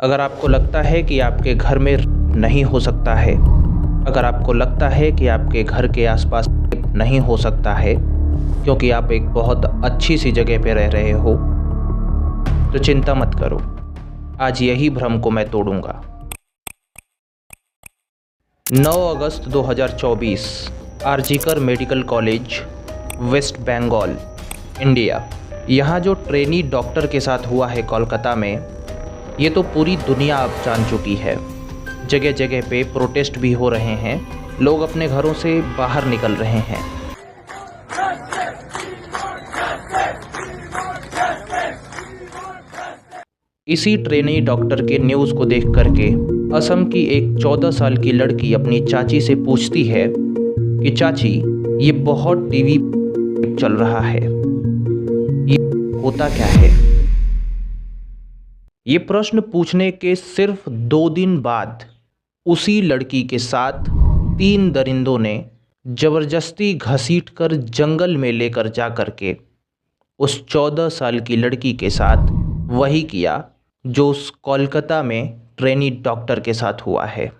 अगर आपको लगता है कि आपके घर में नहीं हो सकता है, अगर आपको लगता है कि आपके घर के आसपास नहीं हो सकता है क्योंकि आप एक बहुत अच्छी सी जगह पे रह रहे हो, तो चिंता मत करो। आज यही भ्रम को मैं तोड़ूंगा। 9 अगस्त 2024 RG Kar medical college, West Bengal, India. यहाँ जो ट्रेनी डॉक्टर के साथ हुआ है कोलकाता में, ये तो पूरी दुनिया अब जान चुकी है। जगह जगह पे प्रोटेस्ट भी हो रहे हैं, लोग अपने घरों से बाहर निकल रहे हैं। इसी ट्रेनी डॉक्टर के न्यूज़ को देख करके असम की एक 14 साल की लड़की अपनी चाची से पूछती है कि चाची, ये बहुत टीवी चल रहा है, ये होता क्या है? ये प्रश्न पूछने के सिर्फ 2 दिन बाद उसी लड़की के साथ 3 दरिंदों ने जबरदस्ती घसीटकर जंगल में लेकर जा करके उस 14 साल की लड़की के साथ वही किया जो उस कोलकाता में ट्रेनी डॉक्टर के साथ हुआ है।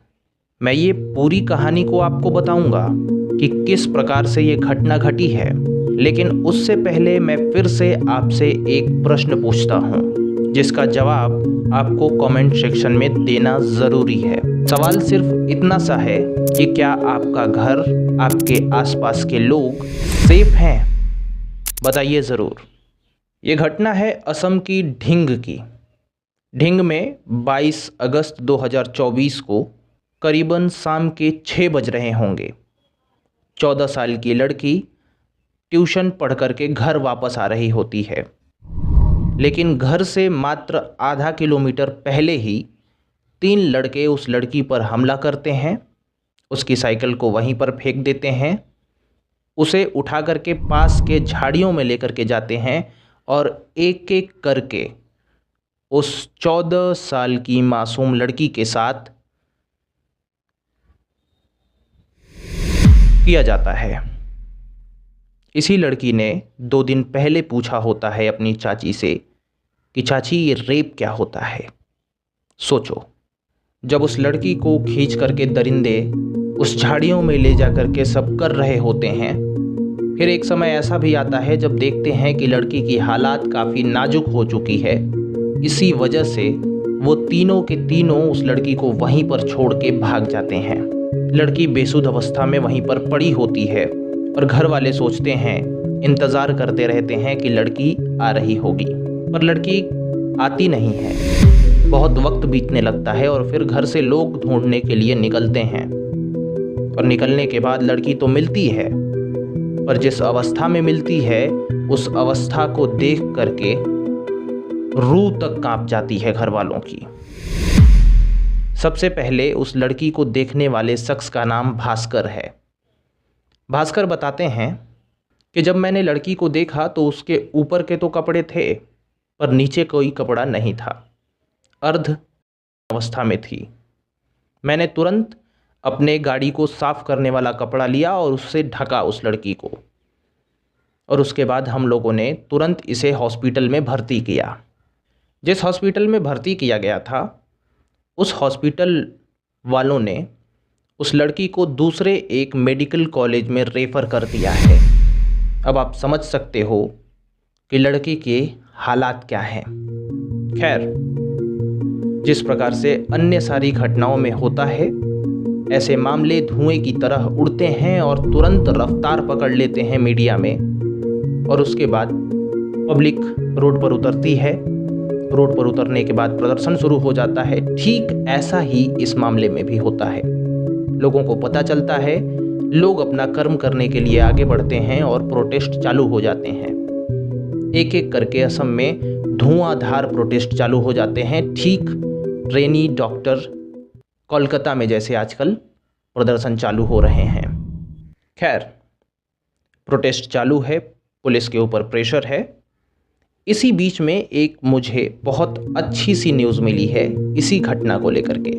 मैं ये पूरी कहानी को आपको बताऊंगा कि किस प्रकार से ये घटना घटी है, लेकिन उससे पहले मैं फिर से आपसे एक प्रश्न पूछता हूँ जिसका जवाब आपको कमेंट सेक्शन में देना ज़रूरी है। सवाल सिर्फ इतना सा है कि क्या आपका घर, आपके आसपास के लोग सेफ हैं? बताइए ज़रूर। ये घटना है असम की ढिंग की। ढिंग में 22 अगस्त 2024 को करीबन शाम के 6 बज रहे होंगे। 14 साल की लड़की ट्यूशन पढ़ कर के घर वापस आ रही होती है, लेकिन घर से मात्र आधा किलोमीटर पहले ही 3 लड़के उस लड़की पर हमला करते हैं, उसकी साइकिल को वहीं पर फेंक देते हैं, उसे उठा करके पास के झाड़ियों में लेकर के जाते हैं और एक एक करके उस 14 साल की मासूम लड़की के साथ किया जाता है। इसी लड़की ने 2 दिन पहले पूछा होता है अपनी चाची से कि चाची, ये रेप क्या होता है? सोचो, जब उस लड़की को खींच करके दरिंदे उस झाड़ियों में ले जा करके सब कर रहे होते हैं, फिर एक समय ऐसा भी आता है जब देखते हैं कि लड़की की हालात काफ़ी नाजुक हो चुकी है। इसी वजह से वो तीनों के तीनों उस लड़की को वहीं पर छोड़ के भाग जाते हैं। लड़की बेसुध अवस्था में वहीं पर पड़ी होती है और घर वाले सोचते हैं, इंतज़ार करते रहते हैं कि लड़की आ रही होगी, पर लड़की आती नहीं है। बहुत वक्त बीतने लगता है और फिर घर से लोग ढूंढने के लिए निकलते हैं और निकलने के बाद लड़की तो मिलती है, पर जिस अवस्था में मिलती है उस अवस्था को देख करके रूह तक कांप जाती है घर वालों की। सबसे पहले उस लड़की को देखने वाले शख्स का नाम भास्कर है। भास्कर बताते हैं कि जब मैंने लड़की को देखा तो उसके ऊपर के तो कपड़े थे, पर नीचे कोई कपड़ा नहीं था, अर्ध अवस्था में थी। मैंने तुरंत अपने गाड़ी को साफ करने वाला कपड़ा लिया और उससे ढका उस लड़की को, और उसके बाद हम लोगों ने तुरंत इसे हॉस्पिटल में भर्ती किया। जिस हॉस्पिटल में भर्ती किया गया था, उस हॉस्पिटल वालों ने उस लड़की को दूसरे एक मेडिकल कॉलेज में रेफ़र कर दिया है। अब आप समझ सकते हो कि लड़की के हालात क्या हैं। खैर, जिस प्रकार से अन्य सारी घटनाओं में होता है, ऐसे मामले धुएं की तरह उड़ते हैं और तुरंत रफ्तार पकड़ लेते हैं मीडिया में, और उसके बाद पब्लिक रोड पर उतरती है। रोड पर उतरने के बाद प्रदर्शन शुरू हो जाता है। ठीक ऐसा ही इस मामले में भी होता है। लोगों को पता चलता है, लोग अपना कर्म करने के लिए आगे बढ़ते हैं और प्रोटेस्ट चालू हो जाते हैं। एक एक करके असम में धुआंधार प्रोटेस्ट चालू हो जाते हैं, ठीक ट्रेनी डॉक्टर कोलकाता में जैसे आजकल प्रदर्शन चालू हो रहे हैं। खैर, प्रोटेस्ट चालू है, पुलिस के ऊपर प्रेशर है। इसी बीच में एक मुझे बहुत अच्छी सी न्यूज़ मिली है इसी घटना को लेकर के।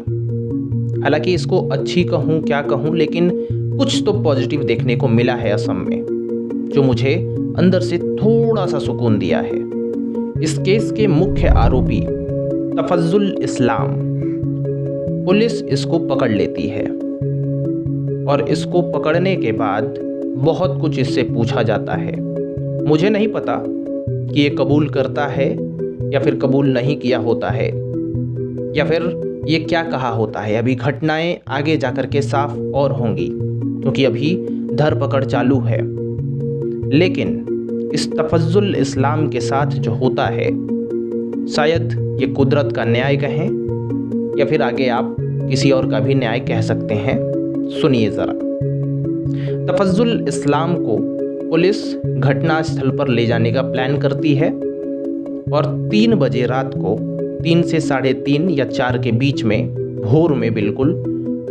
हालांकि इसको अच्छी कहूँ क्या कहूँ, लेकिन कुछ तो पॉजिटिव देखने को मिला है असम में, जो मुझे अंदर से थोड़ा सा सुकून दिया है। इस केस के मुख्य आरोपी तफज्जुल इस्लाम। पुलिस इसको पकड़ लेती है और इसको पकड़ने के बाद बहुत कुछ इससे पूछा जाता है। मुझे नहीं पता कि ये कबूल करता है या फिर कबूल नहीं किया होता है या फिर ये क्या कहा होता है। अभी घटनाएं आगे जाकर के साफ और होंगी क्योंकि अभी धरपकड़ चालू है। लेकिन इस तफज्जुल इस्लाम के साथ जो होता है, शायद ये कुदरत का न्याय कहें या फिर आगे आप किसी और का भी न्याय कह सकते हैं। सुनिए ज़रा। तफज्जुल इस्लाम को पुलिस घटना स्थल पर ले जाने का प्लान करती है और 3 बजे रात को, 3 से 3:30 या 4 के बीच में, भोर में बिल्कुल,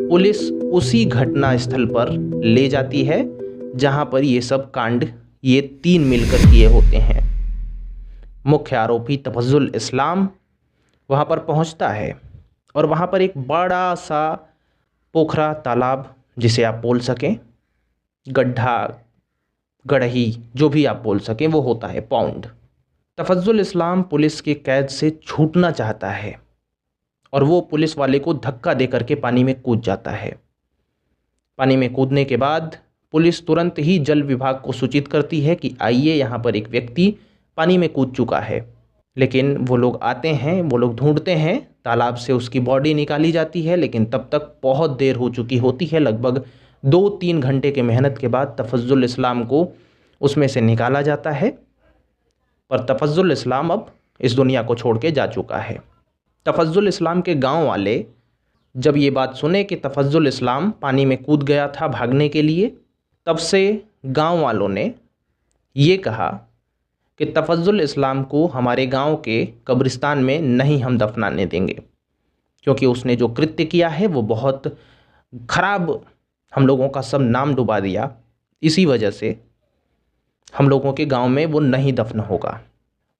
पुलिस उसी घटना स्थल पर ले जाती है जहां पर ये सब कांड ये 3 मिलकर किए होते हैं। मुख्य आरोपी तफज्जुल इस्लाम वहां पर पहुंचता है और वहां पर एक बड़ा सा पोखरा, तालाब जिसे आप बोल सकें, गड्ढा, गड़ही, जो भी आप बोल सकें, वो होता है पौंड। तफज्जुल इस्लाम पुलिस के कैद से छूटना चाहता है और वो पुलिस वाले को धक्का दे करके पानी में कूद जाता है। पानी में कूदने के बाद पुलिस तुरंत ही जल विभाग को सूचित करती है कि आइए, यहाँ पर एक व्यक्ति पानी में कूद चुका है। लेकिन वो लोग आते हैं, वो लोग ढूंढते हैं, तालाब से उसकी बॉडी निकाली जाती है, लेकिन तब तक बहुत देर हो चुकी होती है। लगभग 2-3 घंटे के मेहनत के बाद तफज्जुल इस्लाम को उसमें से निकाला जाता है। पर तफज्जुल इस्लाम अब इस दुनिया को छोड़ के जा चुका है। तफज्जुल इस्लाम के गांव वाले जब ये बात सुने कि तफज्जुल इस्लाम पानी में कूद गया था भागने के लिए, तब से गांव वालों ने ये कहा कि तफज्जुल इस्लाम को हमारे गांव के कब्रिस्तान में नहीं हम दफनाने देंगे, क्योंकि उसने जो कृत्य किया है वो बहुत खराब, हम लोगों का सब नाम डुबा दिया। इसी वजह से हम लोगों के गांव में वो नहीं दफन होगा।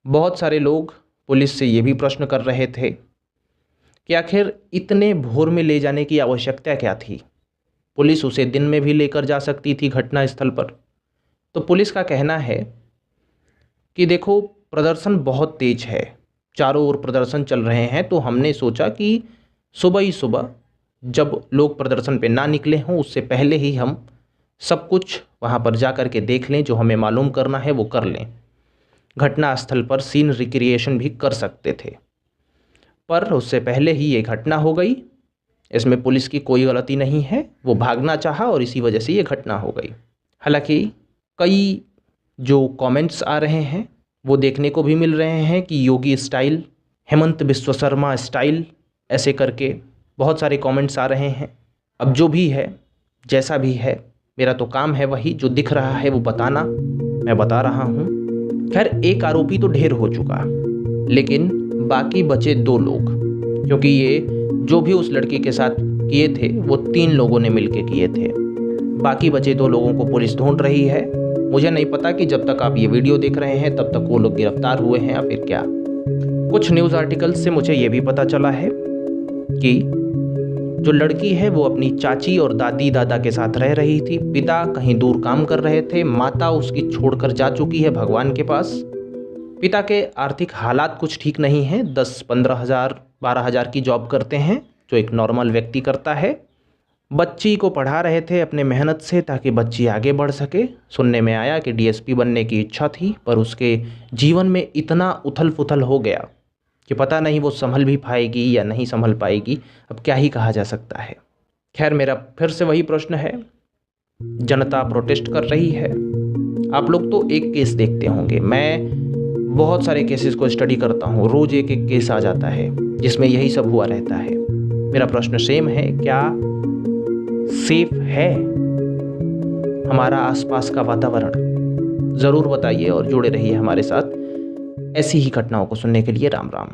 बहुत सारे लोग पुलिस से ये भी प्रश्न कर रहे थे कि आखिर इतने भोर में ले जाने की आवश्यकता क्या थी? पुलिस उसे दिन में भी लेकर जा सकती थी घटना स्थल पर। तो पुलिस का कहना है कि देखो, प्रदर्शन बहुत तेज है, चारों ओर प्रदर्शन चल रहे हैं, तो हमने सोचा कि सुबह ही सुबह जब लोग प्रदर्शन पे ना निकले हों, उससे पहले ही हम सब कुछ वहाँ पर जा कर के देख लें, जो हमें मालूम करना है वो कर लें। घटना स्थल पर सीन रिक्रिएशन भी कर सकते थे, पर उससे पहले ही ये घटना हो गई। इसमें पुलिस की कोई गलती नहीं है, वो भागना चाहा और इसी वजह से ये घटना हो गई। हालांकि कई जो कमेंट्स आ रहे हैं वो देखने को भी मिल रहे हैं कि योगी स्टाइल, हेमंत बिस्व शर्मा स्टाइल, ऐसे करके बहुत सारे कमेंट्स आ रहे हैं। अब जो भी है, जैसा भी है, मेरा तो काम है वही जो दिख रहा है वो बताना, मैं बता रहा हूँ। खैर, एक आरोपी तो ढेर हो चुका, लेकिन बाकी बचे 2 लोग, क्योंकि ये जो भी उस लड़की के साथ किए थे वो 3 लोगों ने मिलके किए थे। बाकी बचे 2 लोगों को पुलिस ढूंढ रही है। मुझे नहीं पता कि जब तक आप ये वीडियो देख रहे हैं तब तक वो लोग गिरफ्तार हुए हैं या फिर क्या। कुछ न्यूज़ आर्टिकल्स से मुझे ये भी पता चला है कि जो लड़की है वो अपनी चाची और दादी दादा के साथ रह रही थी। पिता कहीं दूर काम कर रहे थे, माता उसकी छोड़कर जा चुकी है भगवान के पास। पिता के आर्थिक हालात कुछ ठीक नहीं हैं, 10-15 हज़ार 12 हज़ार की जॉब करते हैं, जो एक नॉर्मल व्यक्ति करता है। बच्ची को पढ़ा रहे थे अपने मेहनत से ताकि बच्ची आगे बढ़ सके। सुनने में आया कि डीएसपी बनने की इच्छा थी, पर उसके जीवन में इतना उथल पुथल हो गया कि पता नहीं वो संभल भी पाएगी या नहीं संभल पाएगी। अब क्या ही कहा जा सकता है। खैर, मेरा फिर से वही प्रश्न है, जनता प्रोटेस्ट कर रही है। आप लोग तो एक केस देखते होंगे, मैं बहुत सारे केसेस को स्टडी करता हूँ, रोज एक एक केस आ जाता है जिसमें यही सब हुआ रहता है। मेरा प्रश्न सेम है, क्या सेफ है हमारा आसपास का वातावरण? ज़रूर बताइए और जुड़े रहिए हमारे साथ ऐसी ही घटनाओं को सुनने के लिए। राम राम।